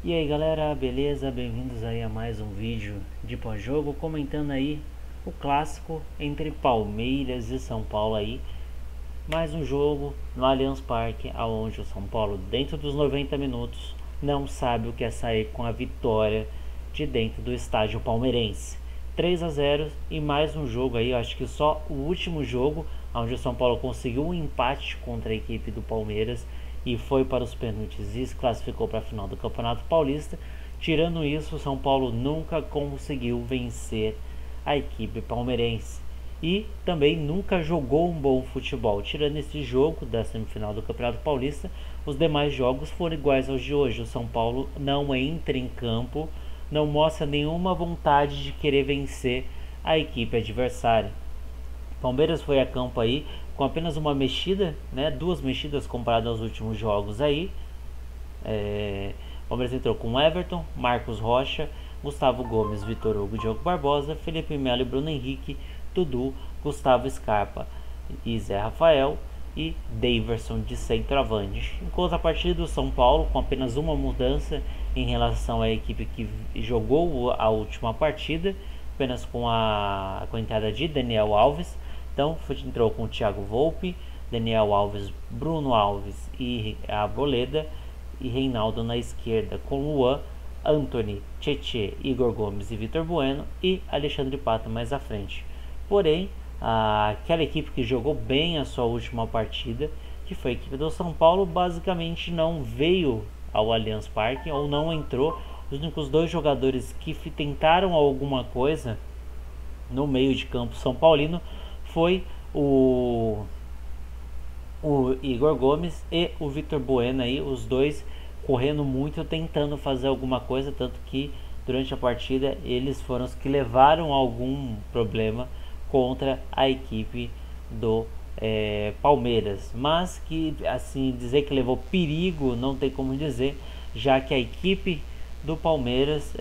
E aí galera, beleza? Bem-vindos aí a mais um vídeo de pós-jogo, comentando aí o clássico entre Palmeiras e São Paulo aí. Mais um jogo no Allianz Parque, aonde o São Paulo, dentro dos 90 minutos, não sabe o que é sair com a vitória de dentro do estádio palmeirense. 3-0 e mais um jogo aí, eu acho que só o último jogo, onde o São Paulo conseguiu um empate contra a equipe do Palmeiras e foi para os pênaltis e se classificou para a final do Campeonato Paulista. Tirando isso, o São Paulo nunca conseguiu vencer a equipe palmeirense e também nunca jogou um bom futebol. Tirando esse jogo da semifinal do Campeonato Paulista, os demais jogos foram iguais aos de hoje. O São Paulo não entra em campo, não mostra nenhuma vontade de querer vencer a equipe adversária. Palmeiras foi a campo aí com apenas uma mexida, né? Duas mexidas comparadas aos últimos jogos aí. Palmeiras entrou com Everton, Marcos Rocha, Gustavo Gomes, Vitor Hugo, Diogo Barbosa, Felipe Melo e Bruno Henrique, Dudu, Gustavo Scarpa e Zé Rafael e Daverson de centroavante. Enquanto a partida do São Paulo, com apenas uma mudança em relação à equipe que jogou a última partida, apenas com a entrada de Daniel Alves. Então entrou com o Thiago Volpe, Daniel Alves, Bruno Alves e Arboleda, e Reinaldo na esquerda com Luan, Antony, Tietê, Igor Gomes e Vitor Bueno e Alexandre Pato mais à frente. Porém, aquela equipe que jogou bem a sua última partida, que foi a equipe do São Paulo, basicamente não veio ao Allianz Parque ou não entrou. Os únicos dois jogadores que tentaram alguma coisa no meio de campo São Paulino foi o Igor Gomes e o Vitor Bueno aí, os dois correndo muito, tentando fazer alguma coisa, tanto que durante a partida eles foram os que levaram algum problema contra a equipe do Palmeiras, mas que assim dizer que levou perigo não tem como dizer, já que a equipe do Palmeiras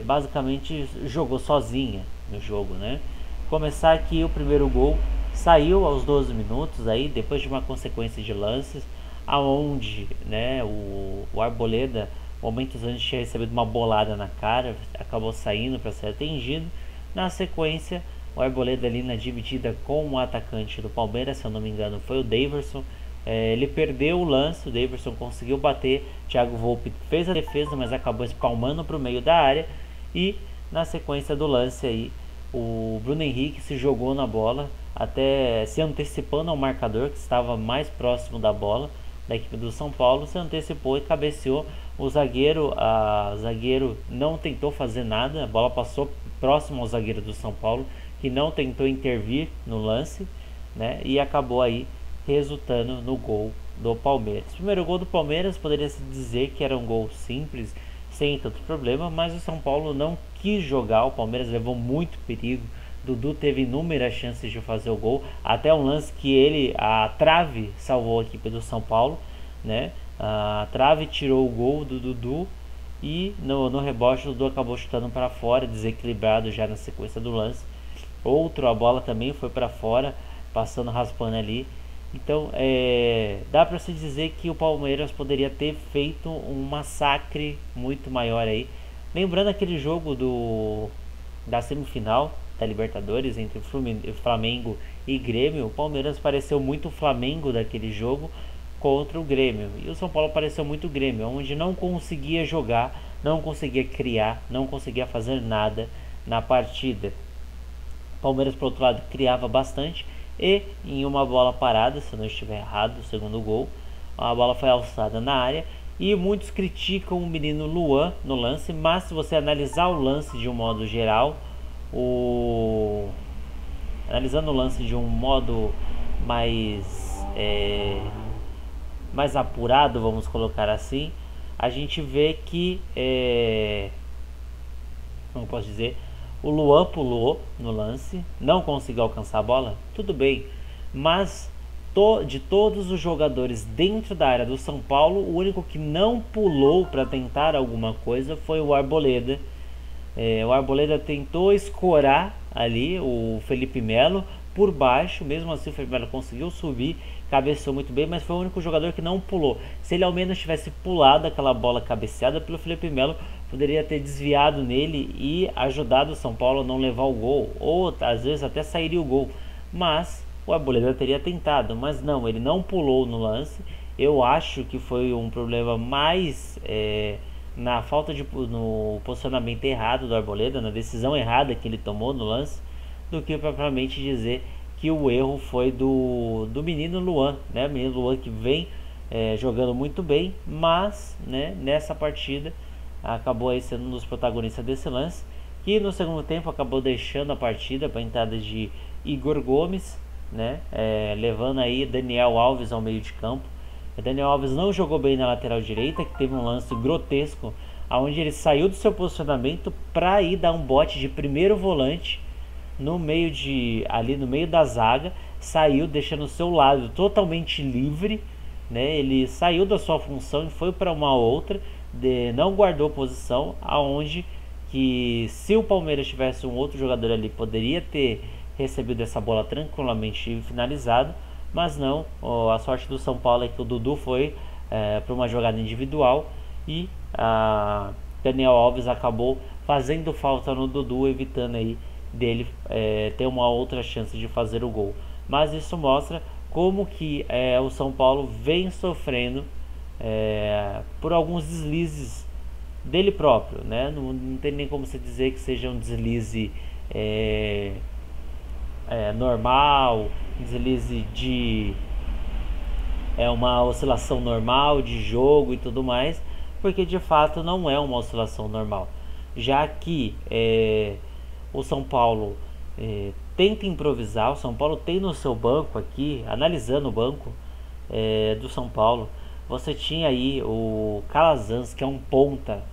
basicamente jogou sozinha no jogo, né? Começar aqui, o primeiro gol saiu aos 12 minutos aí, depois de uma consequência de lances, aonde, né, o Arboleda momentos antes tinha recebido uma bolada na cara, acabou saindo para ser atendido. Na sequência, o Arboleda ali na dividida com o atacante do Palmeiras, se eu não me engano foi o Daverson, ele perdeu o lance, o Daverson conseguiu bater, Thiago Volpe fez a defesa, mas acabou espalmando para o meio da área, e na sequência do lance aí, o Bruno Henrique se jogou na bola, até se antecipando ao marcador que estava mais próximo da bola da equipe do São Paulo, se antecipou e cabeceou. O zagueiro não tentou fazer nada, a bola passou próximo ao zagueiro do São Paulo, que não tentou intervir no lance, né, e acabou aí resultando no gol do Palmeiras. O primeiro gol do Palmeiras poderia se dizer que era um gol simples, sem tanto problema, mas o São Paulo não quis jogar, o Palmeiras levou muito perigo. Dudu teve inúmeras chances de fazer o gol, até um lance que a trave salvou a equipe do São Paulo, né? A trave tirou o gol do Dudu e no rebote o Dudu acabou chutando para fora, desequilibrado já na sequência do lance. A bola também foi para fora, passando, raspando ali. Então dá para se dizer que o Palmeiras poderia ter feito um massacre muito maior aí. Lembrando aquele jogo da semifinal da Libertadores entre Flamengo e Grêmio, o Palmeiras pareceu muito o Flamengo daquele jogo contra o Grêmio, e o São Paulo pareceu muito o Grêmio, onde não conseguia jogar, não conseguia criar, não conseguia fazer nada na partida. O Palmeiras, por outro lado, criava bastante, e em uma bola parada, se eu não estiver errado, o segundo gol, a bola foi alçada na área, e muitos criticam o menino Luan no lance, mas se você analisar o lance de um modo geral, analisando o lance de um modo mais apurado, vamos colocar assim, a gente vê que como posso dizer, o Luan pulou no lance, não conseguiu alcançar a bola, tudo bem, mas de todos os jogadores dentro da área do São Paulo, o único que não pulou para tentar alguma coisa foi o Arboleda. O Arboleda tentou escorar ali o Felipe Melo, por baixo. Mesmo assim o Felipe Melo conseguiu subir, cabeceou muito bem, mas foi o único jogador que não pulou. Se ele ao menos tivesse pulado aquela bola cabeceada pelo Felipe Melo, poderia ter desviado nele e ajudado o São Paulo a não levar o gol, ou às vezes até sairia o gol. Mas o Arboleda teria tentado, mas não, ele não pulou no lance. Eu acho que foi um problema mais na falta no posicionamento errado do Arboleda, na decisão errada que ele tomou no lance, do que propriamente dizer que o erro foi do menino Luan, né? O menino Luan que vem jogando muito bem, mas, né, nessa partida acabou aí sendo um dos protagonistas desse lance, que no segundo tempo acabou deixando a partida para a entrada de Igor Gomes, né? Levando aí Daniel Alves ao meio de campo. O Daniel Alves não jogou bem na lateral direita, que teve um lance grotesco, onde ele saiu do seu posicionamento para ir dar um bote de primeiro volante ali no meio da zaga, saiu deixando o seu lado totalmente livre, né? Ele saiu da sua função e foi para uma outra, não guardou posição, aonde que se o Palmeiras tivesse um outro jogador ali, poderia ter recebido essa bola tranquilamente e finalizado, mas não. A sorte do São Paulo é que o Dudu foi para uma jogada individual e a Daniel Alves acabou fazendo falta no Dudu, evitando aí dele ter uma outra chance de fazer o gol. Mas isso mostra como que o São Paulo vem sofrendo por alguns deslizes dele próprio, né? Não tem nem como se dizer que seja um deslize normal, deslize de uma oscilação normal de jogo e tudo mais, porque de fato não é uma oscilação normal, já que o São Paulo tenta improvisar. O São Paulo tem no seu banco aqui, analisando o banco do São Paulo, você tinha aí o Calazans, que é um ponta,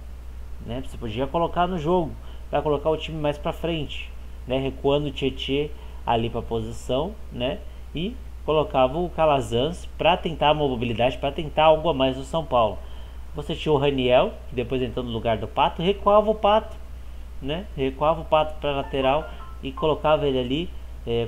né? Você podia colocar no jogo para colocar o time mais para frente, né? Recuando o Tietê ali para a posição, né? E colocava o Calazans para tentar a mobilidade, para tentar algo a mais no São Paulo. Você tinha o Raniel, que depois entrou no lugar do Pato, recuava o Pato, né? Recuava o Pato para lateral e colocava ele ali,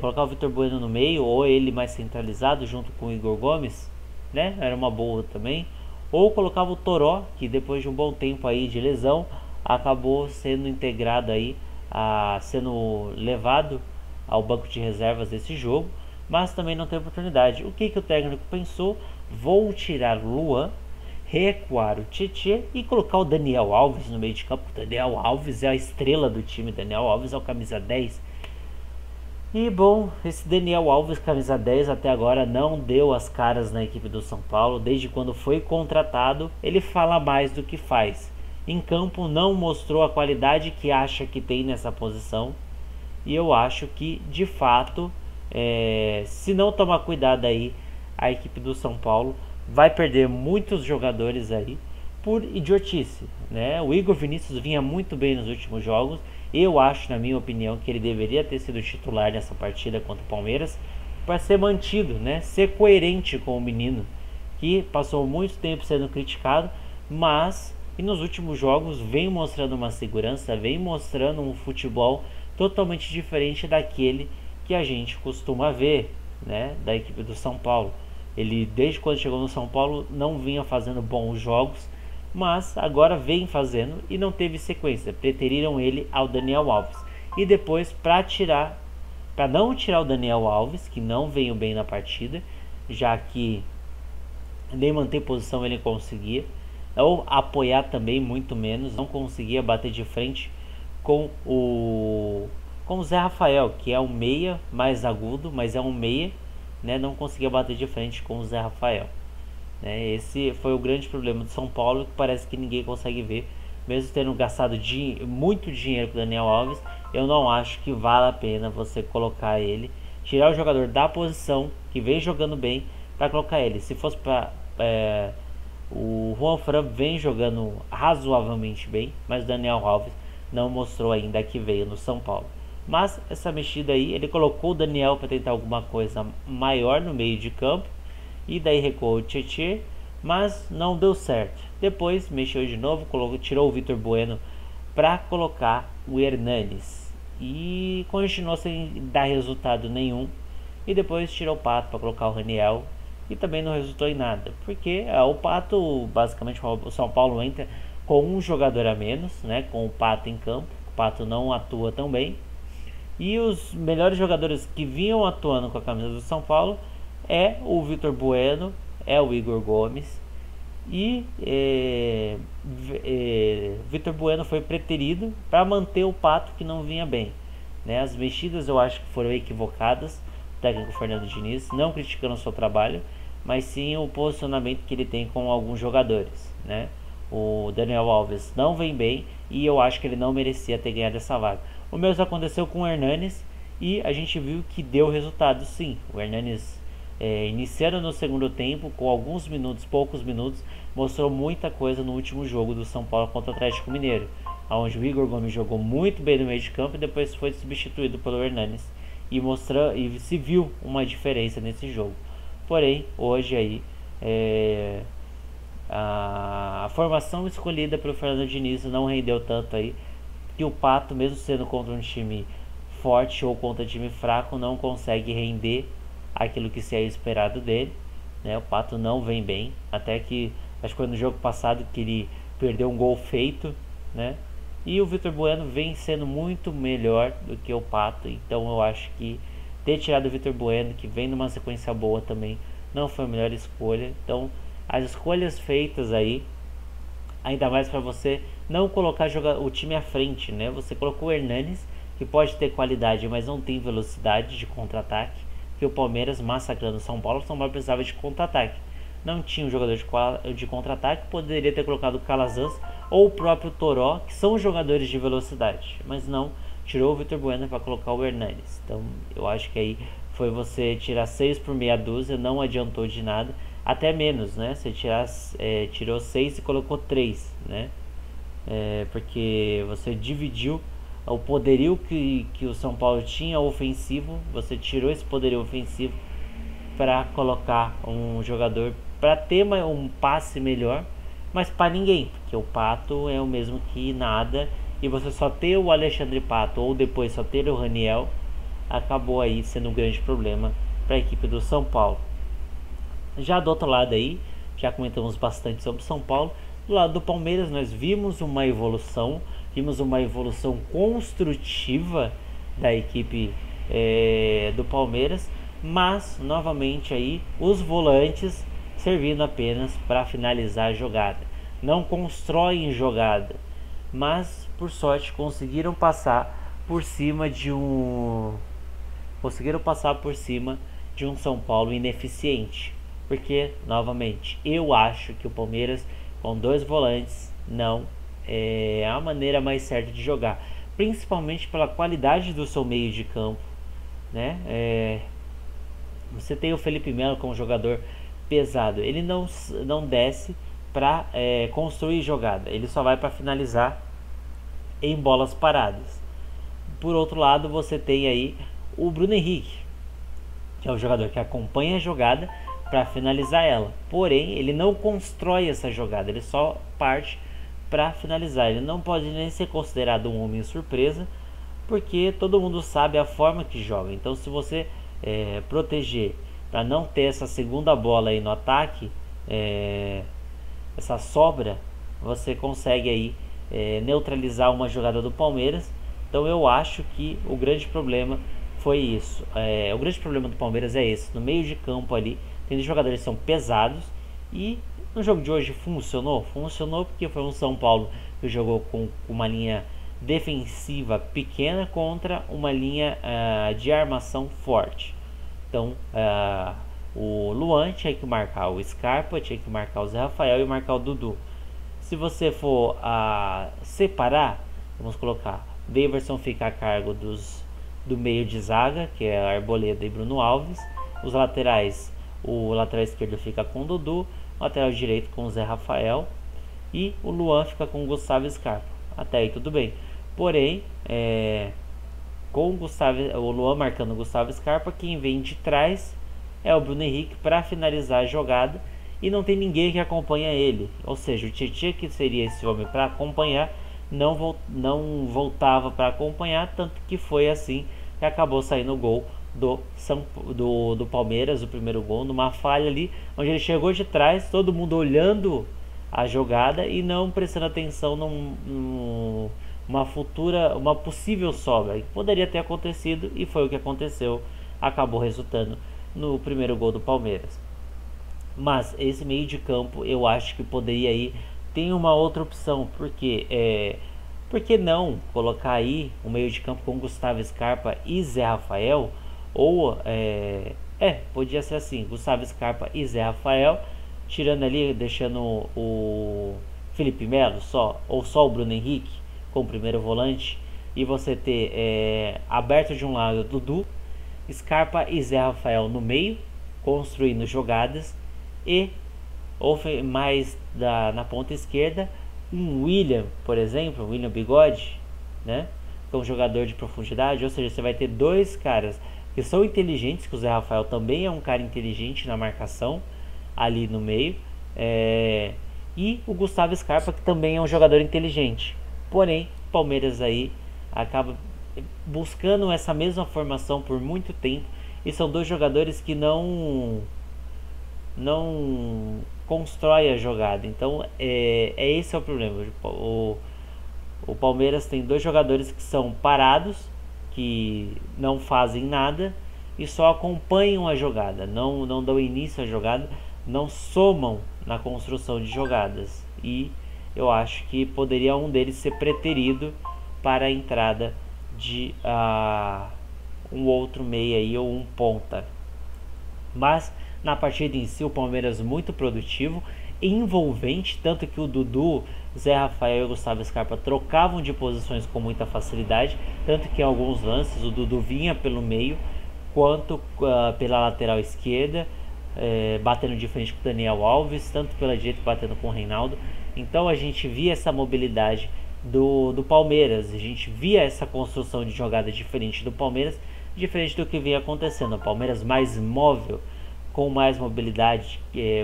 colocava o Vitor Bueno no meio, ou ele mais centralizado junto com o Igor Gomes, né? Era uma boa também. Ou colocava o Toró, que depois de um bom tempo aí de lesão, acabou sendo integrado aí, sendo levado ao banco de reservas desse jogo, mas também não teve oportunidade. O que o técnico pensou? Vou tirar o Luan, recuar o Tietê e colocar o Daniel Alves no meio de campo. O Daniel Alves é a estrela do time, Daniel Alves é o camisa 10. E bom, esse Daniel Alves, camisa 10, até agora não deu as caras na equipe do São Paulo. Desde quando foi contratado, ele fala mais do que faz. Em campo não mostrou a qualidade que acha que tem nessa posição. E eu acho que, de fato, se não tomar cuidado aí, a equipe do São Paulo vai perder muitos jogadores aí por idiotice, né? O Igor Vinícius vinha muito bem nos últimos jogos. Eu acho, na minha opinião, que ele deveria ter sido titular nessa partida contra o Palmeiras para ser mantido, né? Ser coerente com o menino, que passou muito tempo sendo criticado, mas nos últimos jogos vem mostrando uma segurança, vem mostrando um futebol totalmente diferente daquele que a gente costuma ver, né? Da equipe do São Paulo. Ele, desde quando chegou no São Paulo, não vinha fazendo bons jogos, mas agora vem fazendo e não teve sequência. Preteriram ele ao Daniel Alves. E depois, para não tirar o Daniel Alves, que não veio bem na partida, já que nem manter posição ele conseguia, ou apoiar também muito menos, não conseguia bater de frente com o Zé Rafael, que é um meia mais agudo, mas é um meia, né? Não conseguia bater de frente com o Zé Rafael. Esse foi o grande problema do São Paulo, que parece que ninguém consegue ver. Mesmo tendo gastado muito dinheiro com o Daniel Alves, eu não acho que vale a pena você colocar ele, tirar o jogador da posição que vem jogando bem para colocar ele. Se fosse para o Juan Fran vem jogando razoavelmente bem, mas o Daniel Alves não mostrou ainda que veio no São Paulo. Mas essa mexida aí, ele colocou o Daniel para tentar alguma coisa maior no meio de campo, e daí recuou o Tietê, mas não deu certo. Depois mexeu de novo, tirou o Vitor Bueno para colocar o Hernanes, e continuou sem dar resultado nenhum. e depois tirou o Pato para colocar o Raniel e também não resultou em nada, porque o Pato, basicamente o São Paulo entra com um jogador a menos, né, com o Pato em campo. O Pato não atua tão bem, e os melhores jogadores que vinham atuando com a camisa do São Paulo é o Vitor Bueno, é o Igor Gomes, e Vitor Bueno foi preterido para manter o Pato, que não vinha bem, né? As mexidas eu acho que foram equivocadas do técnico Fernando Diniz, não criticando o seu trabalho, mas sim o posicionamento que ele tem com alguns jogadores, né? O Daniel Alves não vem bem e eu acho que ele não merecia ter ganhado essa vaga. O mesmo aconteceu com o Hernanes e a gente viu que deu resultado sim. O Hernanes, iniciando no segundo tempo, com alguns minutos, poucos minutos, mostrou muita coisa no último jogo do São Paulo contra o Atlético Mineiro, onde o Igor Gomes jogou muito bem no meio de campo e depois foi substituído pelo Hernanes e se viu uma diferença nesse jogo. Porém, hoje aí a formação escolhida pelo Fernando Diniz não rendeu tanto aí, que o Pato, mesmo sendo contra um time forte ou contra um time fraco, não consegue render aquilo que se é esperado dele, né? O Pato não vem bem, até que acho que foi no jogo passado que ele perdeu um gol feito, né? E o Vitor Bueno vem sendo muito melhor do que o Pato, então eu acho que ter tirado o Vitor Bueno, que vem numa sequência boa também, não foi a melhor escolha. Então as escolhas feitas aí, ainda mais para você não colocar o time à frente, né? Você colocou o Hernanes, que pode ter qualidade, mas não tem velocidade de contra-ataque, que o Palmeiras massacrando o São Paulo precisava de contra-ataque. Não tinha um jogador de contra-ataque, poderia ter colocado o Calazans ou o próprio Toró, que são jogadores de velocidade, mas não, tirou o Vitor Bueno para colocar o Hernanes. Então eu acho que aí foi você tirar 6 por meia dúzia, não adiantou de nada, até menos, né? Você tirou 6 e colocou 3, né? Porque você dividiu o poderio que o São Paulo tinha ofensivo, você tirou esse poderio ofensivo para colocar um jogador para ter um passe melhor, mas para ninguém, porque o Pato é o mesmo que nada, e você só ter o Alexandre Pato ou depois só ter o Raniel acabou aí sendo um grande problema para a equipe do São Paulo. Já do outro lado aí, já comentamos bastante sobre o São Paulo. Do lado do Palmeiras nós vimos uma evolução construtiva da equipe do Palmeiras, mas novamente aí os volantes servindo apenas para finalizar a jogada, não constroem jogada, mas por sorte conseguiram passar por cima de um São Paulo ineficiente, porque novamente eu acho que o Palmeiras com 2 volantes não é a maneira mais certa de jogar, principalmente pela qualidade do seu meio de campo, né? Você tem o Felipe Melo como jogador pesado, ele não desce para construir jogada, ele só vai para finalizar em bolas paradas. Por outro lado, você tem aí o Bruno Henrique, que é o jogador que acompanha a jogada para finalizar ela, porém ele não constrói essa jogada, ele só parte para finalizar. Ele não pode nem ser considerado um homem surpresa, porque todo mundo sabe a forma que joga. Então se você proteger para não ter essa segunda bola aí no ataque, essa sobra, você consegue aí neutralizar uma jogada do Palmeiras. Então eu acho que o grande problema foi isso. O grande problema do Palmeiras é esse, no meio de campo ali tem jogadores que são pesados, e no jogo de hoje funcionou porque foi um São Paulo que jogou com uma linha defensiva pequena contra uma linha de armação forte. Então o Luan tinha que marcar o Scarpa, tinha que marcar o Zé Rafael e marcar o Dudu. Se você for separar, vamos colocar, Daverson fica a cargo do meio de zaga, que é Arboleda e Bruno Alves. Os laterais, o lateral esquerdo fica com o Dudu, o lateral direito com o Zé Rafael, e o Luan fica com o Gustavo Scarpa. Até aí tudo bem. Porém, com o Luan marcando o Gustavo Scarpa, quem vem de trás é o Bruno Henrique para finalizar a jogada, e não tem ninguém que acompanha ele. Ou seja, o Tietchan, que seria esse homem para acompanhar, não voltava para acompanhar, tanto que foi assim que acabou saindo o gol do Palmeiras, o primeiro gol, numa falha ali, onde ele chegou de trás, todo mundo olhando a jogada e não prestando atenção uma possível sobra, que poderia ter acontecido, e foi o que aconteceu, acabou resultando no primeiro gol do Palmeiras. Mas esse meio de campo eu acho que poderia ir. Tem uma outra opção, porque por que não colocar aí um meio de campo com Gustavo Scarpa e Zé Rafael? Ou podia ser assim, Gustavo Scarpa e Zé Rafael, tirando ali, deixando o Felipe Melo só, ou só o Bruno Henrique como primeiro volante, e você ter aberto de um lado Dudu, Scarpa e Zé Rafael no meio, construindo jogadas, e mais na ponta esquerda um William, por exemplo, William Bigode, né, que é um jogador de profundidade. Ou seja, você vai ter dois caras que são inteligentes, que o Zé Rafael também é um cara inteligente na marcação ali no meio, e o Gustavo Scarpa, que também é um jogador inteligente. Porém, o Palmeiras aí acaba buscando essa mesma formação por muito tempo, e são dois jogadores que não constrói a jogada. Então esse é o problema. O Palmeiras tem dois jogadores que são parados, que não fazem nada e só acompanham a jogada, não dão início à jogada, não somam na construção de jogadas. E eu acho que poderia um deles ser preterido para a entrada de um outro meia aí, ou um ponta. Mas na partida em si, o Palmeiras muito produtivo, envolvente, tanto que o Dudu, Zé Rafael e Gustavo Scarpa trocavam de posições com muita facilidade, tanto que em alguns lances o Dudu vinha pelo meio, quanto pela lateral esquerda, batendo de frente com o Daniel Alves, tanto pela direita batendo com o Reinaldo. Então a gente via essa mobilidade do Palmeiras, a gente via essa construção de jogada diferente do Palmeiras, diferente do que vinha acontecendo. O Palmeiras mais móvel, com mais mobilidade,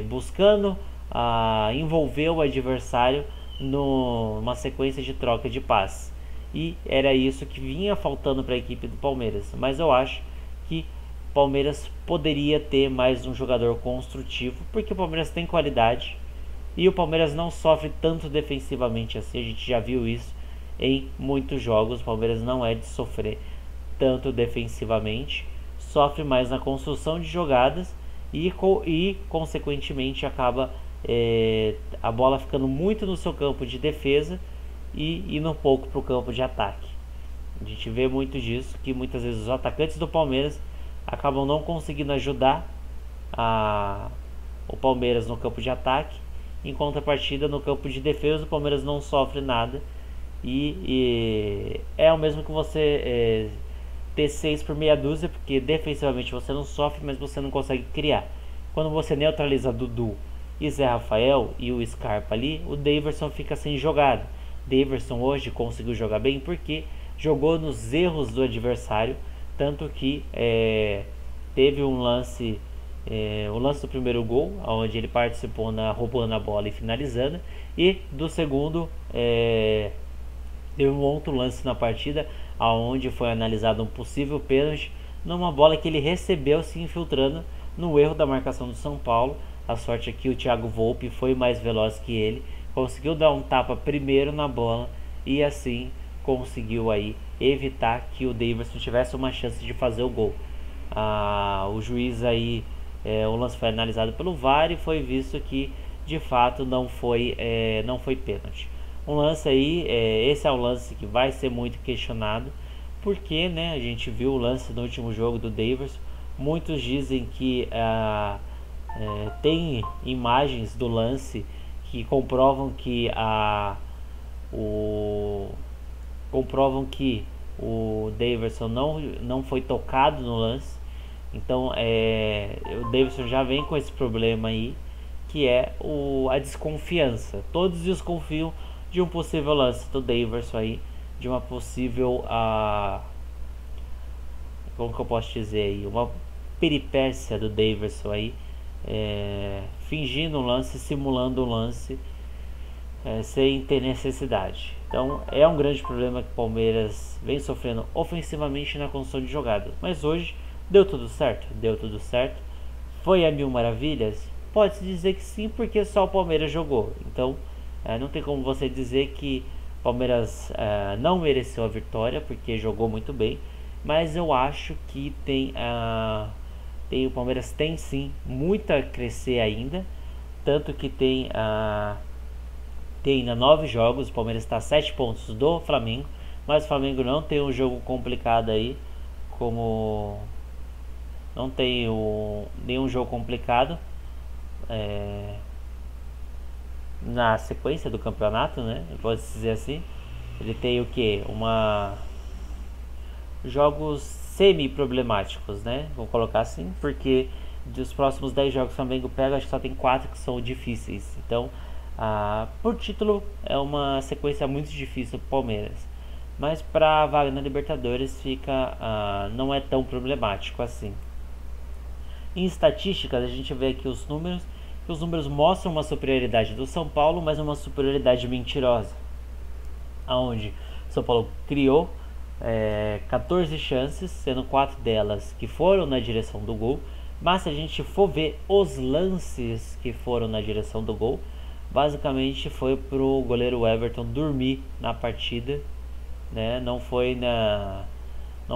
buscando envolver o adversário numa sequência de troca de passes. E era isso que vinha faltando para a equipe do Palmeiras. Mas eu acho que o Palmeiras poderia ter mais um jogador construtivo, porque o Palmeiras tem qualidade e o Palmeiras não sofre tanto defensivamente assim. A gente já viu isso em muitos jogos. O Palmeiras não é de sofrer tanto defensivamente, sofre mais na construção de jogadas e consequentemente acaba a bola ficando muito no seu campo de defesa e indo um pouco para o campo de ataque. A gente vê muito disso, que muitas vezes os atacantes do Palmeiras acabam não conseguindo ajudar o Palmeiras no campo de ataque. Em contrapartida, no campo de defesa, o Palmeiras não sofre nada, e é o mesmo que você ter 6 por meia dúzia, porque defensivamente você não sofre, mas você não consegue criar. Quando você neutraliza Dudu e Zé Rafael e o Scarpa ali, o Daverson fica sem jogada. Daverson hoje conseguiu jogar bem porque jogou nos erros do adversário, tanto que teve um lance, o lance do primeiro gol, onde ele participou roubando a bola e finalizando, e do segundo teve um outro lance na partida, onde foi analisado um possível pênalti numa bola que ele recebeu se infiltrando no erro da marcação do São Paulo. A sorte é que o Thiago Volpi foi mais veloz que ele, conseguiu dar um tapa primeiro na bola e assim conseguiu aí evitar que o Daverson tivesse uma chance de fazer o gol. O juiz aí, o lance foi analisado pelo VAR e foi visto que de fato não foi pênalti. Um lance aí, esse é um lance que vai ser muito questionado, porque, né, a gente viu o lance no último jogo do Daverson. Muitos dizem que tem imagens do lance que comprovam que o Daverson não foi tocado no lance. Então o Daverson já vem com esse problema aí, que é a desconfiança. Todos desconfiam de um possível lance do Daverson aí, de uma possível como que eu posso dizer aí, uma peripécia do Daverson aí, fingindo um lance, simulando um lance, sem ter necessidade. Então é um grande problema que o Palmeiras vem sofrendo ofensivamente na construção de jogadas. Mas hoje Deu tudo certo? Deu tudo certo. Foi a mil maravilhas? Pode-se dizer que sim, porque só o Palmeiras jogou. Então, não tem como você dizer que o Palmeiras não mereceu a vitória, porque jogou muito bem. Mas eu acho que o Palmeiras tem sim muito a crescer ainda. Tanto que tem ainda 9 jogos. O Palmeiras está a 7 pontos do Flamengo. Mas o Flamengo não tem um jogo complicado aí, como não tem nenhum jogo complicado na sequência do campeonato, né? Pode dizer assim. Ele tem o que? Jogos semi-problemáticos, né? Vamos colocar assim, porque dos próximos 10 jogos que o Flamengo pega, acho que só tem 4 que são difíceis. Então, por título, é uma sequência muito difícil para o Palmeiras. Mas para a vaga na Libertadores não é tão problemático assim. Em estatísticas, a gente vê aqui os números, que os números mostram uma superioridade do São Paulo, mas uma superioridade mentirosa, aonde o São Paulo criou 14 chances, sendo 4 delas que foram na direção do gol. Mas se a gente for ver os lances que foram na direção do gol, basicamente foi pro goleiro Everton dormir na partida, né? Não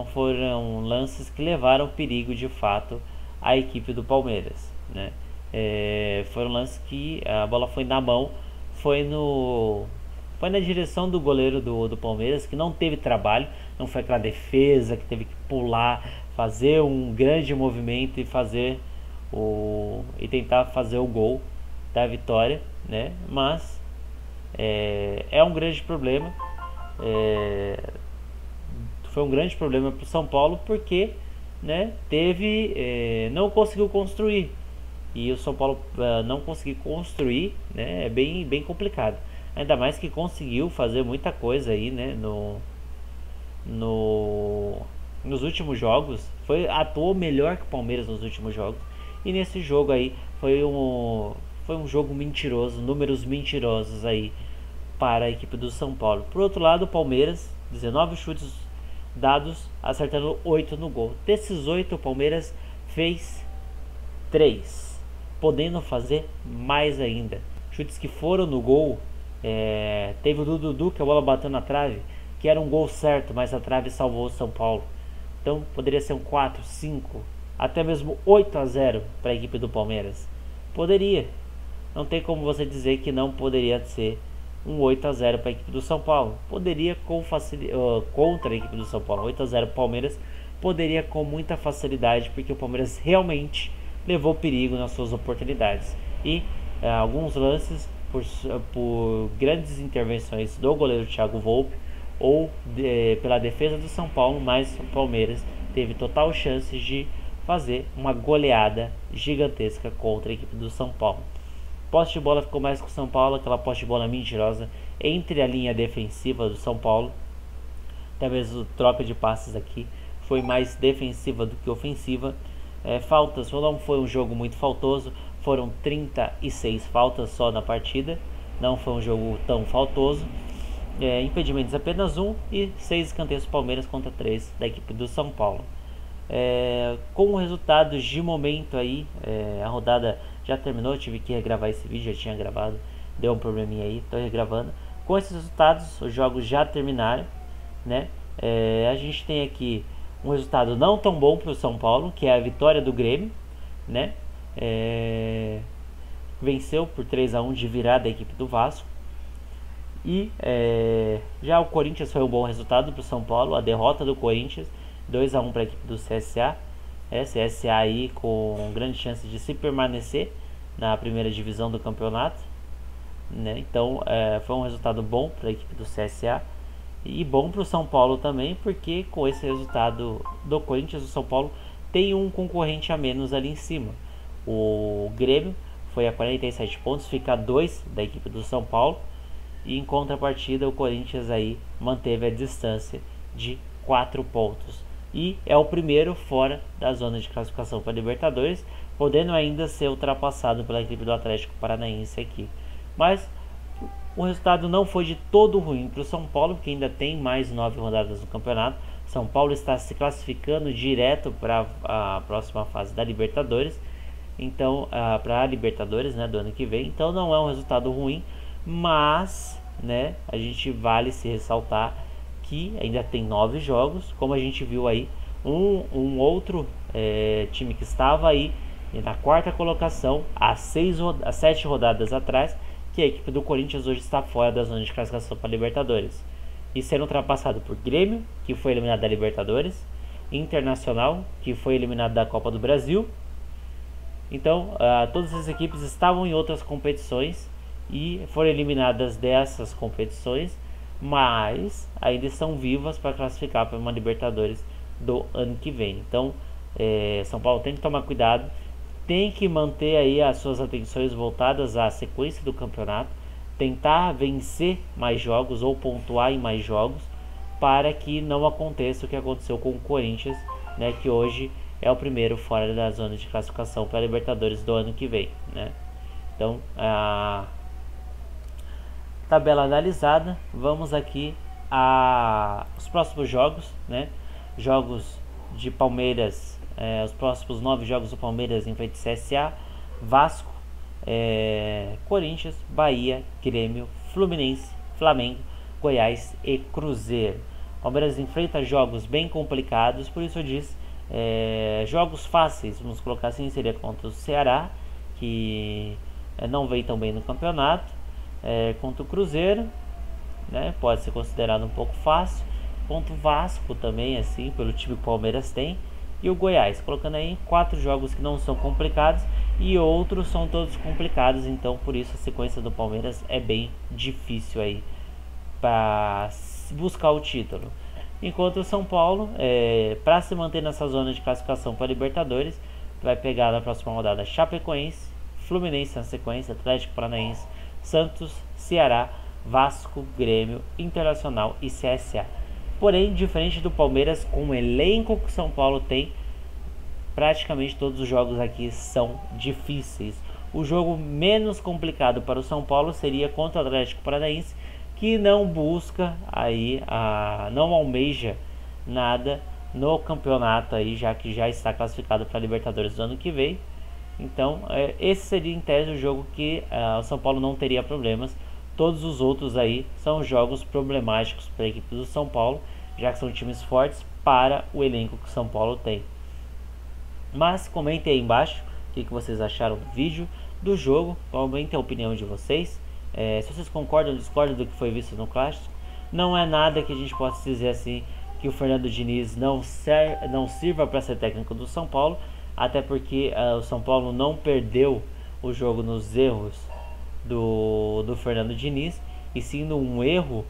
foram lances que levaram perigo de fato à equipe do Palmeiras, né? Foram lances que a bola foi na mão, foi na direção do goleiro do Palmeiras, que não teve trabalho, não foi aquela defesa que teve que pular, fazer um grande movimento e tentar fazer o gol da vitória, né? Mas é um grande problema. Foi um grande problema para o São Paulo, porque, né, não conseguiu construir. E o São Paulo não conseguir construir, né, é bem complicado. Ainda mais que conseguiu fazer muita coisa aí, né, nos últimos jogos. Atuou melhor que o Palmeiras nos últimos jogos. E nesse jogo aí foi um jogo mentiroso, números mentirosos aí para a equipe do São Paulo. Por outro lado, o Palmeiras, 19 chutes dados, acertando 8 no gol. Desses 8, o Palmeiras fez 3, podendo fazer mais ainda. Chutes que foram no gol, teve o do Dudu, que a bola bateu na trave, que era um gol certo, mas a trave salvou o São Paulo. Então poderia ser um 4, 5, até mesmo 8-0 para a equipe do Palmeiras. Poderia. Não tem como você dizer que não poderia ser um 8-0 para a equipe do São Paulo. Poderia contra a equipe do São Paulo. 8-0 para o Palmeiras poderia com muita facilidade, porque o Palmeiras realmente levou perigo nas suas oportunidades. E alguns lances por grandes intervenções do goleiro Thiago Volpe ou pela defesa do São Paulo, mas o Palmeiras teve total chance de fazer uma goleada gigantesca contra a equipe do São Paulo. Posse de bola ficou mais com o São Paulo, aquela posse de bola mentirosa entre a linha defensiva do São Paulo. Talvez a troca de passes aqui foi mais defensiva do que ofensiva. Faltas, não foi um jogo muito faltoso, foram 36 faltas só na partida, não foi um jogo tão faltoso. Impedimentos apenas 1 e 6 escanteios do Palmeiras contra 3 da equipe do São Paulo. Com resultados de momento aí, a rodada já terminou, eu tive que regravar esse vídeo, já tinha gravado, deu um probleminha aí, estou regravando. Com esses resultados, os jogos já terminaram, né? A gente tem aqui um resultado não tão bom para o São Paulo, que é a vitória do Grêmio, né? Venceu por 3-1 de virada a equipe do Vasco. E já o Corinthians foi um bom resultado para o São Paulo, a derrota do Corinthians, 2-1 para a equipe do CSA. CSA aí com grande chance de se permanecer na primeira divisão do campeonato, né? Então foi um resultado bom para a equipe do CSA e bom para o São Paulo também, porque com esse resultado do Corinthians, o São Paulo tem um concorrente a menos ali em cima. O Grêmio foi a 47 pontos, fica a 2 da equipe do São Paulo, e em contrapartida o Corinthians aí manteve a distância de 4 pontos. E é o primeiro fora da zona de classificação para Libertadores, podendo ainda ser ultrapassado pela equipe do Atlético Paranaense aqui. Mas o resultado não foi de todo ruim para o São Paulo, porque ainda tem mais 9 rodadas no campeonato. O São Paulo está se classificando direto para a próxima fase da Libertadores, então para a Libertadores, né, do ano que vem. Então não é um resultado ruim, mas, né, a gente vale se ressaltar que ainda tem 9 jogos, como a gente viu aí um outro time que estava aí na quarta colocação há 7 rodadas atrás, que a equipe do Corinthians hoje está fora da zona de classificação para a Libertadores e sendo ultrapassado por Grêmio, que foi eliminado da Libertadores, Internacional, que foi eliminado da Copa do Brasil. Então todas as equipes estavam em outras competições e foram eliminadas dessas competições, mas ainda estão vivas para classificar para uma Libertadores do ano que vem. Então São Paulo tem que tomar cuidado, tem que manter aí as suas atenções voltadas à sequência do campeonato, tentar vencer mais jogos ou pontuar em mais jogos, para que não aconteça o que aconteceu com o Corinthians, né, que hoje é o primeiro fora da zona de classificação para a Libertadores do ano que vem, né? Então, a tabela analisada, vamos aqui os próximos jogos, né? Jogos de Palmeiras, os próximos 9 jogos do Palmeiras enfrenta CSA, Vasco, Corinthians, Bahia, Grêmio, Fluminense, Flamengo, Goiás e Cruzeiro. Palmeiras enfrenta jogos bem complicados, por isso eu disse, jogos fáceis, vamos colocar assim, seria contra o Ceará, que não vem tão bem no campeonato, contra o Cruzeiro, né, pode ser considerado um pouco fácil, contra o Vasco também, assim, pelo time que o Palmeiras tem, e o Goiás, colocando aí 4 jogos que não são complicados e outros são todos complicados, então por isso a sequência do Palmeiras é bem difícil aí para buscar o título. Enquanto o São Paulo, para se manter nessa zona de classificação para a Libertadores, vai pegar na próxima rodada Chapecoense, Fluminense na sequência, Atlético Paranaense, Santos, Ceará, Vasco, Grêmio, Internacional e CSA. Porém, diferente do Palmeiras, com o elenco que o São Paulo tem, praticamente todos os jogos aqui são difíceis. O jogo menos complicado para o São Paulo seria contra o Atlético Paranaense, que não busca aí, não almeja nada no campeonato aí, já que já está classificado para a Libertadores do ano que vem. Então, esse seria em tese o jogo que o São Paulo não teria problemas. Todos os outros aí são jogos problemáticos para a equipe do São Paulo, já que são times fortes para o elenco que o São Paulo tem. Mas comentem aí embaixo o que vocês acharam do vídeo, do jogo, comentem a opinião de vocês. Se vocês concordam ou discordam do que foi visto no Clássico. Não é nada que a gente possa dizer assim que o Fernando Diniz não sirva para ser técnico do São Paulo, até porque o São Paulo não perdeu o jogo nos erros do Fernando Diniz, e sim num erros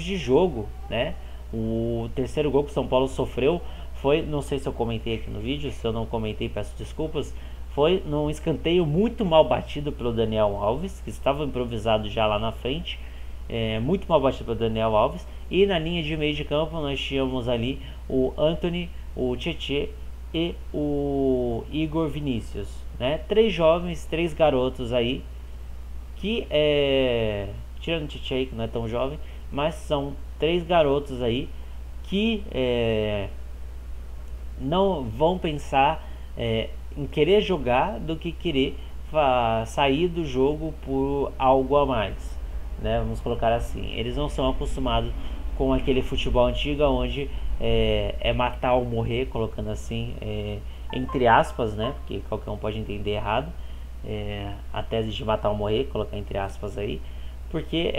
de jogo, né? O terceiro gol que o São Paulo sofreu foi, não sei se eu comentei aqui no vídeo, se eu não comentei peço desculpas, foi num escanteio muito mal batido pelo Daniel Alves, que estava improvisado já lá na frente, muito mal batido pelo Daniel Alves, e na linha de meio de campo nós tínhamos ali o Antony, o Tietê e o Igor Vinícius, né? 3 jovens, 3 garotos aí, que tirando o Tietê, que não é tão jovem, mas são 3 garotos aí que não vão pensar em querer jogar do que querer sair do jogo por algo a mais, né? Vamos colocar assim, eles não são acostumados com aquele futebol antigo onde é matar ou morrer, colocando assim, entre aspas, né? Porque qualquer um pode entender errado a tese de matar ou morrer, colocar entre aspas aí, porque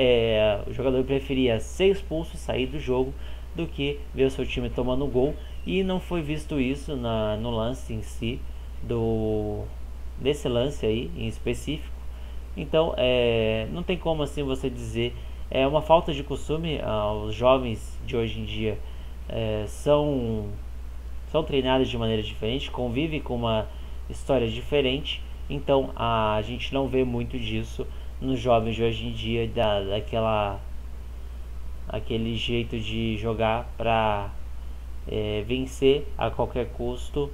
o jogador preferia ser expulso, sair do jogo, do que ver o seu time tomando gol, e não foi visto isso no lance em si, desse lance aí em específico. Então não tem como assim você dizer, é uma falta de costume. Os jovens de hoje em dia são treinados de maneira diferente, convivem com uma história diferente, então a gente não vê muito disso nos jovens de hoje em dia, aquele jeito de jogar para vencer a qualquer custo,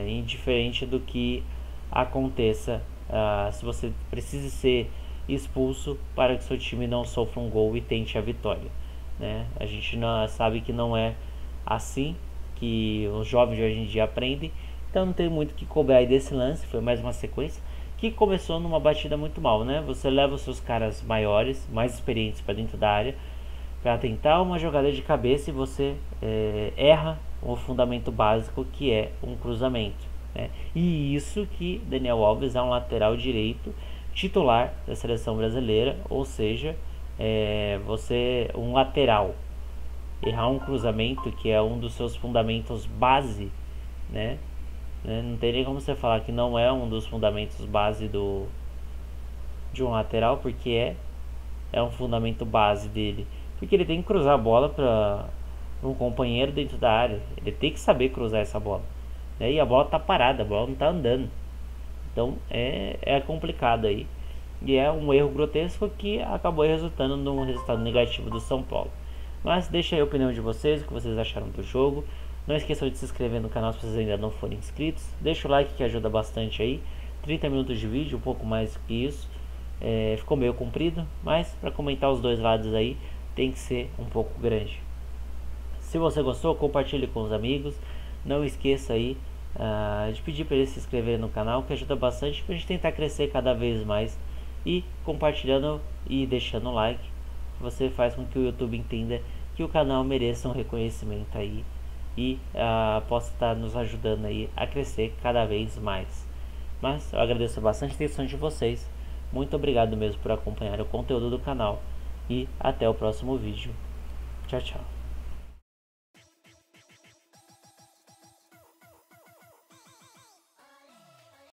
indiferente do que aconteça. Se você precisa ser expulso para que seu time não sofra um gol e tente a vitória. né? A gente não sabe que não é assim que os jovens de hoje em dia aprendem, então não tem muito o que cobrar aí desse lance. Foi mais uma sequência que começou numa batida muito mal, né? Você leva os seus caras maiores, mais experientes para dentro da área para tentar uma jogada de cabeça e você erra o fundamento básico, que é um cruzamento, né? E isso que Daniel Alves é um lateral direito titular da seleção brasileira, ou seja, você um lateral errar um cruzamento, que é um dos seus fundamentos base, né? Não tem nem como você falar que não é um dos fundamentos base de um lateral, porque é um fundamento base dele, porque ele tem que cruzar a bola para um companheiro dentro da área, ele tem que saber cruzar essa bola, né? E a bola tá parada, a bola não tá andando, então é complicado aí, e é um erro grotesco que acabou resultando num resultado negativo do São Paulo. Mas deixa aí a opinião de vocês, o que vocês acharam do jogo. Não esqueçam de se inscrever no canal se vocês ainda não forem inscritos. Deixa o like que ajuda bastante aí. 30 minutos de vídeo, um pouco mais que isso. Ficou meio comprido, mas para comentar os dois lados aí tem que ser um pouco grande. Se você gostou, compartilhe com os amigos. Não esqueça aí de pedir para eles se inscreverem no canal, que ajuda bastante para a gente tentar crescer cada vez mais. E compartilhando e deixando o like, você faz com que o YouTube entenda que o canal mereça um reconhecimento aí e possa estar nos ajudando aí a crescer cada vez mais. Mas eu agradeço bastante a atenção de vocês. Muito obrigado mesmo por acompanhar o conteúdo do canal e até o próximo vídeo. Tchau, tchau.